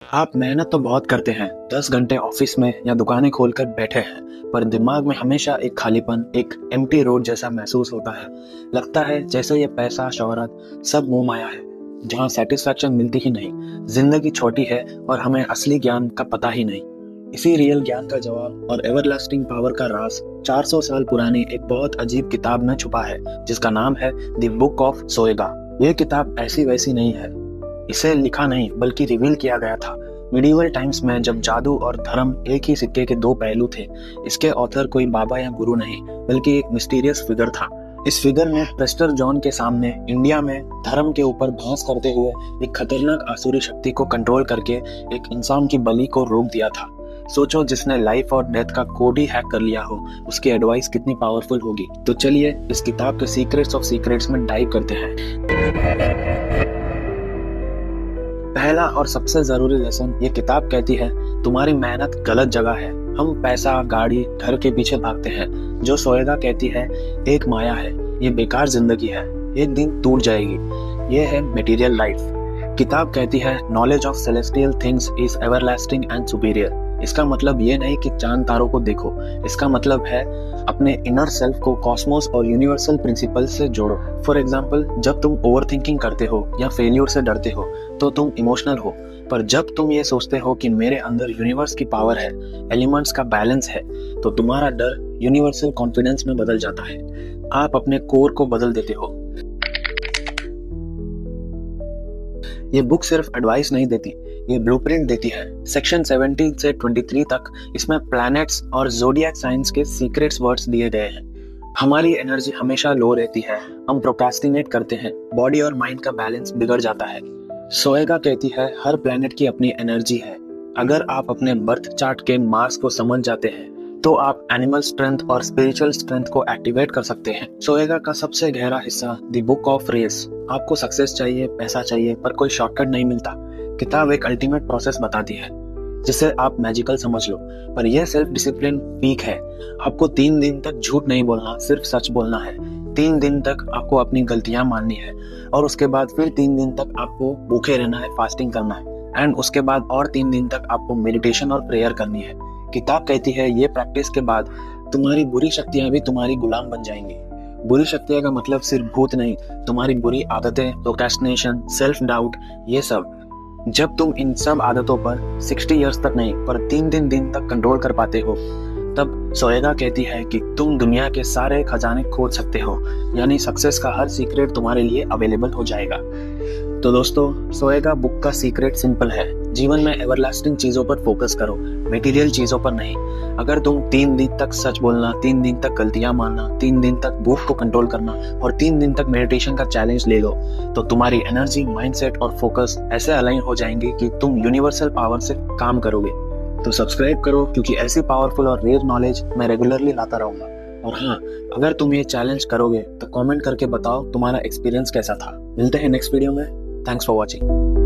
आप मेहनत तो बहुत करते हैं, 10 घंटे ऑफिस में या दुकानें खोलकर बैठे हैं, पर दिमाग में हमेशा एक खालीपन, एक एम्प्टी रोड जैसा महसूस होता है। लगता है जैसे ये पैसा, शोहरत सब मोह माया है, जहाँ सेटिस्फैक्शन मिलती ही नहीं। जिंदगी छोटी है और हमें असली ज्ञान का पता ही नहीं। इसी रियल ज्ञान का जवाब और एवरलास्टिंग पावर का राज 400 साल पुरानी एक बहुत अजीब किताब में छुपा है, जिसका नाम है द बुक ऑफ सोएगा। ये किताब ऐसी वैसी नहीं है, इसे लिखा नहीं बल्कि रिवील किया गया था मिडिवल टाइम्स में, जब जादू और धर्म एक ही सिक्के के दो पहलू थे। इसके ऑथर कोई बाबा या गुरु नहीं, बल्कि एक मिस्टीरियस फिगर था। इस फिगर ने प्रेस्टर जॉन के सामने इंडिया में धर्म के ऊपर बहस करते हुए एक खतरनाक आसुरी शक्ति को कंट्रोल करके एक इंसान की बलि को रोक दिया था। सोचो, जिसने लाइफ और डेथ का कोड ही हैक कर लिया हो, उसकी एडवाइस कितनी पावरफुल होगी। तो चलिए इस किताब के सीक्रेट्स ऑफ सीक्रेट्स में डाइव करते हैं। पहला और सबसे जरूरी लेसन ये किताब कहती है, तुम्हारी मेहनत गलत जगह है। हम पैसा, गाड़ी, घर के पीछे भागते हैं। जो सोएगा कहती है, एक माया है, ये बेकार जिंदगी है, एक दिन टूट जाएगी। ये है मटेरियल लाइफ। किताब कहती है, knowledge of celestial things is everlasting and superior. इसका मतलब ये नहीं कि चांद तारों को देखो, इसका मतलब है अपने इनर सेल्फ को कॉस्मोस और यूनिवर्सल प्रिंसिपल से जोड़ो। फॉर एग्जाम्पल, जब तुम ओवर थिंकिंग करते हो या फेल्योर से डरते हो तो तुम इमोशनल हो, पर जब तुम ये सोचते हो कि मेरे अंदर यूनिवर्स की पावर है, एलिमेंट्स का बैलेंस है, तो तुम्हारा डर यूनिवर्सल कॉन्फिडेंस में बदल जाता है। आप अपने कोर को बदल देते हो। ये बुक सिर्फ एडवाइस नहीं देती, ये ब्लूप्रिंट देती है। सेक्शन 17 से 23 तक इसमें प्लैनेट्स और ज़ोडिएक साइंस के सीक्रेट्स वर्ड्स दिए गए हैं। हमारी एनर्जी हमेशा लो रहती है, हम प्रोक्रेस्टिनेट करते हैं, बॉडी और माइंड का बैलेंस बिगड़ जाता है। सोएगा कहती है, हर प्लैनेट की अपनी एनर्जी है। अगर आप अपने बर्थ चार्ट के मार्स को समझ जाते हैं तो आप एनिमल स्ट्रेंथ और स्पिरिचुअल स्ट्रेंथ को एक्टिवेट कर सकते हैं। सोएगा का सबसे गहरा हिस्सा द बुक ऑफ रेस। आपको सक्सेस चाहिए, पैसा चाहिए, पर कोई शॉर्टकट नहीं मिलता। किताब एक अल्टीमेट प्रोसेस बताती है जिसे आप मैजिकल समझ लो, पर यह सेल्फ डिसिप्लिन पीक है। आपको 3 दिन तक झूठ नहीं बोलना, सिर्फ सच बोलना है। 3 दिन तक आपको अपनी गलतियां माननी है, और उसके बाद फिर 3 दिन तक आपको भूखे रहना है, फास्टिंग करना है, एंड उसके बाद और 3 दिन तक आपको मेडिटेशन और प्रेयर करनी है। किताब कहती है, ये प्रैक्टिस के बाद तुम्हारी बुरी शक्तियां भी तुम्हारी गुलाम बन जाएंगी। बुरी शक्तियां का मतलब सिर्फ भूत नहीं, तुम्हारी बुरी आदतें, प्रोक्रेस्टिनेशन, सेल्फ डाउट, ये सब। जब तुम इन सब आदतों पर 60 इयर्स तक नहीं, पर 3 दिन तक कंट्रोल कर पाते हो, तब सोएगा कहती है कि तुम दुनिया के सारे खजाने खोज सकते हो, यानी सक्सेस का हर सीक्रेट तुम्हारे लिए अवेलेबल हो जाएगा। तो दोस्तों, सोएगा बुक का सीक्रेट सिंपल है, जीवन में एवरलास्टिंग चीजों पर फोकस करो, मटेरियल चीजों पर नहीं। अगर तुम 3 दिन तक सच बोलना, 3 दिन तक गलतियां मानना, 3 दिन तक भूख को कंट्रोल करना और 3 दिन तक मेडिटेशन का चैलेंज ले लो, तो तुम्हारी एनर्जी, माइंडसेट और फोकस ऐसे अलाइन हो जाएंगे कि तुम यूनिवर्सल पावर से काम करोगे। तो सब्सक्राइब करो, क्योंकि ऐसी पावरफुल और रेयर नॉलेज मैं रेगुलरली लाता रहूंगा। और हाँ, अगर तुम ये चैलेंज करोगे तो कमेंट करके बताओ तुम्हारा एक्सपीरियंस कैसा था। मिलते हैं नेक्स्ट वीडियो में। Thanks for watching.